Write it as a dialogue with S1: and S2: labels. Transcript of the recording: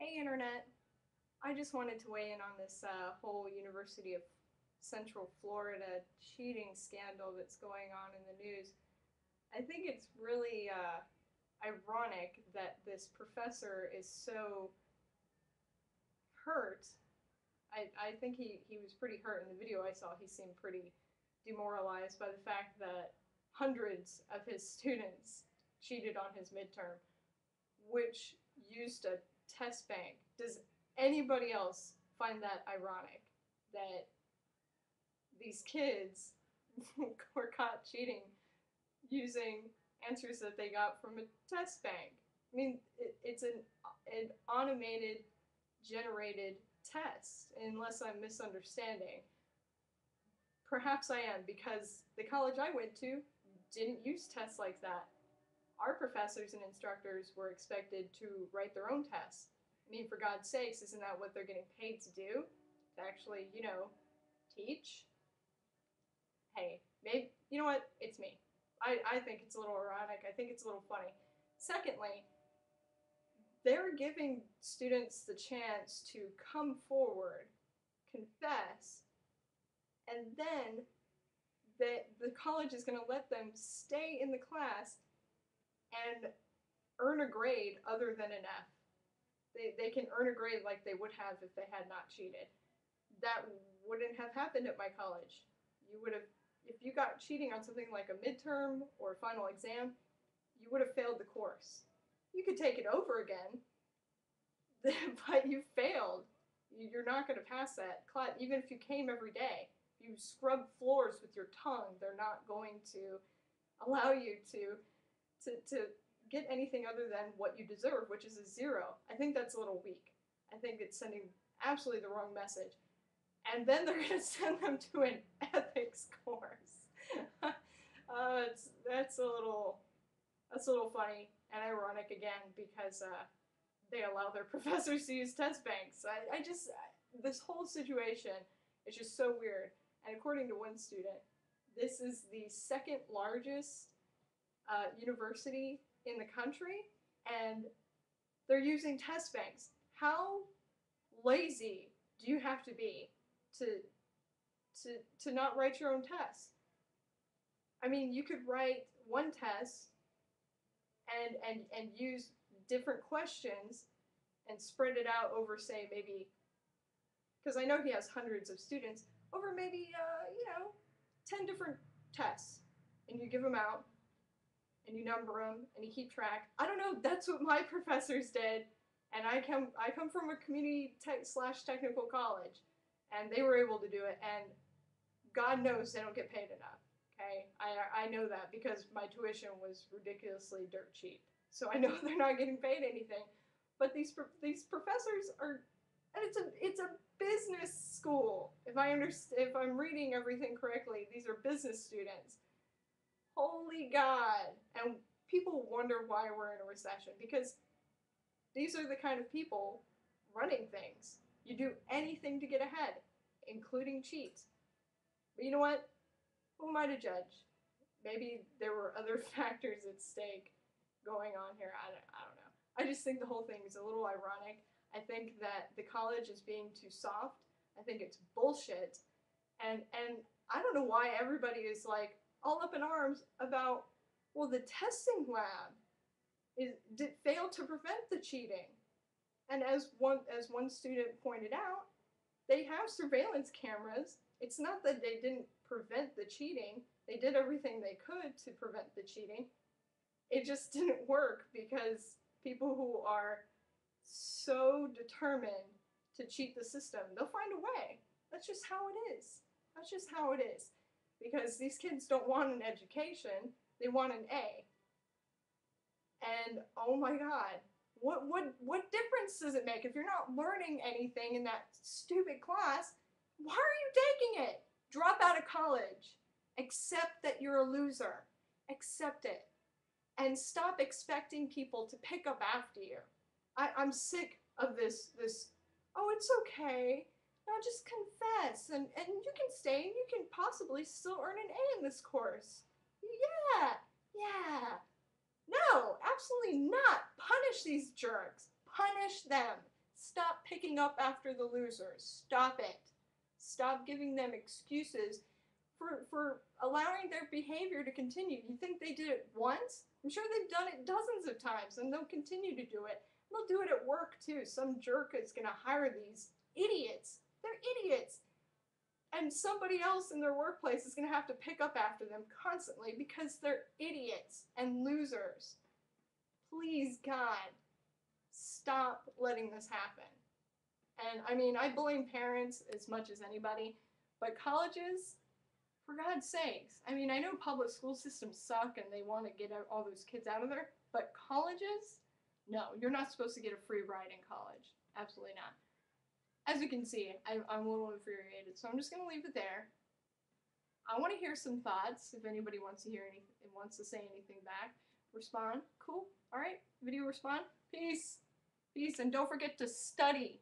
S1: Hey Internet, I just wanted to weigh in on this whole University of Central Florida cheating scandal that's going on in the news. I think it's really ironic that this professor is so hurt. I think he was pretty hurt in the video I saw. He seemed pretty demoralized by the fact that hundreds of his students cheated on his midterm, which used a test bank. Does anybody else find that ironic that these kids were caught cheating using answers that they got from a test bank? I mean, it's an automated, generated test, unless I'm misunderstanding. Perhaps I am, because the college I went to didn't use tests like that. Our professors and instructors were expected to write their own tests. I mean, for God's sakes, isn't that what they're getting paid to do? To actually, teach? Hey, maybe, you know what? It's me. I think it's a little ironic. I think it's a little funny. Secondly, they're giving students the chance to come forward, confess, and then the college is going to let them stay in the class and earn a grade other than an F. They can earn a grade like they would have if they had not cheated. That wouldn't have happened at my college. You would have, if you got cheating on something like a midterm or a final exam, you would have failed the course. You could take it over again, but you failed. You're not going to pass that class, even if you came every day. If you scrub floors with your tongue, they're not going to allow you to get anything other than what you deserve, which is a 0. I think that's a little weak. I think it's sending absolutely the wrong message. And then they're going to send them to an ethics course. That's a little funny and ironic again, because they allow their professors to use test banks. This whole situation is just so weird. And according to one student, this is the second largest university in the country, and they're using test banks. How lazy do you have to be to not write your own tests? I mean, you could write one test and use different questions and spread it out over, say, maybe, because I know he has hundreds of students, over maybe 10 different tests, and you give them out and you number them and you keep track. I don't know, that's what my professors did, and I come from a community tech/technical college, and they were able to do it, and God knows they don't get paid enough. Okay, I know that because my tuition was ridiculously dirt cheap, so I know they're not getting paid anything. But these professors are, and it's a business school. If I'm reading everything correctly, these are business students. Holy God! And people wonder why we're in a recession, because these are the kind of people running things. You do anything to get ahead, including cheat. But you know what? Who am I to judge? Maybe there were other factors at stake going on here. I don't know. I just think the whole thing is a little ironic. I think that the college is being too soft. I think it's bullshit. And I don't know why everybody is like all up in arms about, well, the testing lab did fail to prevent the cheating. And as one student pointed out, they have surveillance cameras. It's not that they didn't prevent the cheating. They did everything they could to prevent the cheating. It just didn't work because people who are so determined to cheat the system, they'll find a way. That's just how it is. That's just how it is. Because these kids don't want an education, they want an A. And oh my God, what difference does it make if you're not learning anything in that stupid class? Why are you taking it? Drop out of college. Accept that you're a loser. Accept it. And stop expecting people to pick up after you. I'm sick of this, oh, it's okay. No, just confess, and you can stay, and you can possibly still earn an A in this course. Yeah. No, absolutely not. Punish these jerks. Punish them. Stop picking up after the losers. Stop it. Stop giving them excuses for allowing their behavior to continue. You think they did it once? I'm sure they've done it dozens of times, and they'll continue to do it. They'll do it at work too. Some jerk is going to hire these idiots. They're idiots. And somebody else in their workplace is going to have to pick up after them constantly because they're idiots and losers. Please, God, stop letting this happen. And I mean, I blame parents as much as anybody, but colleges, for God's sakes, I mean, I know public school systems suck and they want to get all those kids out of there, but colleges, no, you're not supposed to get a free ride in college. Absolutely not. As you can see, I'm a little infuriated, so I'm just going to leave it there. I want to hear some thoughts. If anybody wants to hear anything, wants to say anything back, respond. Cool. All right. Video respond. Peace. Peace. And don't forget to study.